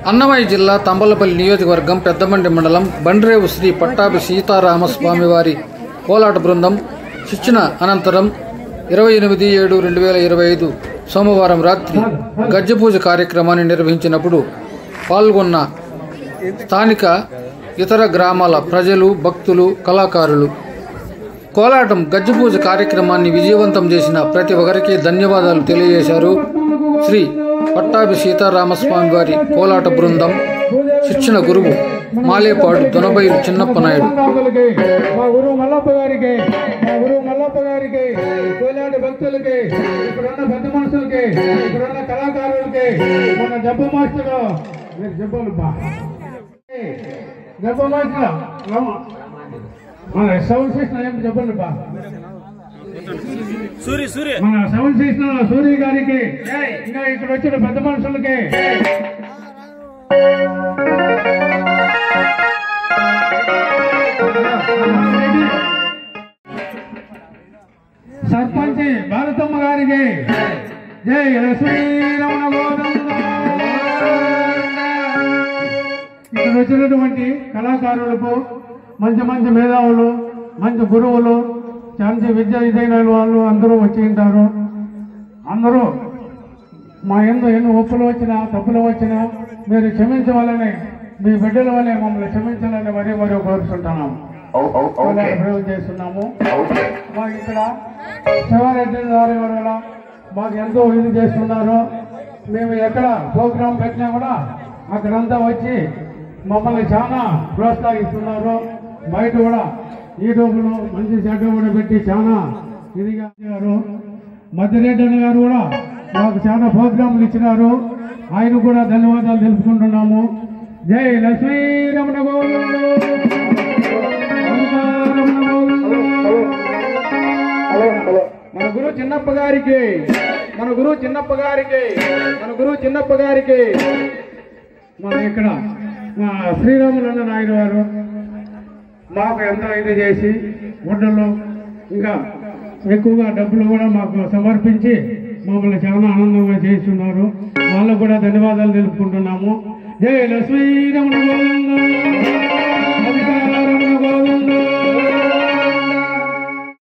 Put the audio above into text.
అన్నమయ్య జిల్లా తంబలపల్లి నియోజకవర్గం పెద్దమండి మండలం బండ్రేవు శ్రీ పట్టాభి సీతారామస్వామివారి కోలాట బృందం శిక్షణ అనంతరం 28/7/2025 సోమవారం రాత్రి గజ్జపూజ కార్యక్రమాన్ని నిర్వహించినప్పుడు పాల్గొన్న స్థానిక ఇతర గ్రామాల ప్రజలు, భక్తులు, కళాకారులు కోలాటం గజ్జపూజ కార్యక్రమాన్ని విజయవంతం చేసిన ప్రతి ఒక్కరికి ధన్యవాదాలు తెలియజేశారు. శ్రీ పట్టాభి సీతారామస్వామి వారి కోలాట బృందం శిక్షణ గురువు మాలేపాడు దొనబైలు చిన్నప్ప నాయుడు. మన సౌండ్ సిస్టమ్ ఏం చెప్పండి బా. మన సౌండ్ సిస్టమ్ సూర్య గారికి, ఇంకా ఇక్కడ వచ్చిన పెద్ద మనుషులకి, సర్పంచ్ భారతమ్మ గారికి, జై శ్రీరమణ గోవింద. ఇక్కడ వచ్చినటువంటి కళాకారులకు, మంచి మంచి మేధావులు, మంచి గురువులు, మంచి విద్యైన వాళ్ళు అందరూ వచ్చి ఉంటారు. అందరూ మా ఎన్ని ఒప్పులు వచ్చినా తప్పులు వచ్చినా మీరు క్షమించవాలని, మీ బిడ్డల వల్లే మమ్మల్ని క్షమించాలని మరీ కోరుకుంటున్నాము, ప్రయోగం చేస్తున్నాము. మాకు ఇక్కడ శివారెడ్డి గారి వల్ల మాకు ఎంతో ఇది చేస్తున్నారు. మేము ఎక్కడ ప్రోగ్రాం పెట్టినా కూడా అక్కడంతా వచ్చి మమ్మల్ని చాలా ప్రోత్సహిస్తున్నారు. బయట కూడా యూట్యూబ్లో మంచి చెడ్డ కూడా పెట్టి చాలా ఇదిగా గారు, మధ్యరెడ్డి అన్న గారు కూడా మాకు చాలా ప్రోగ్రాంలు ఇచ్చినారు. ఆయన కూడా ధన్యవాదాలు తెలుపుకుంటున్నాము. జై లక్ష్మీరమణ గోవింద. మన గురువు చిన్నప్ప గారికి, మన గురువు చిన్నప్ప గారికి, మన గురువు చిన్నప్ప గారికి మన ఇక్కడ మా శ్రీరాములన్న నాయుడు గారు మాకు ఎంతో ఇది చేసి గుడ్డలు ఇంకా ఎక్కువగా డబ్బులు కూడా మాకు సమర్పించి మమ్మల్ని చాలా ఆనందంగా చేస్తున్నారు. వాళ్ళకు కూడా ధన్యవాదాలు తెలుపుకుంటున్నాము. జై లక్ష్మీరమణ గోవింద.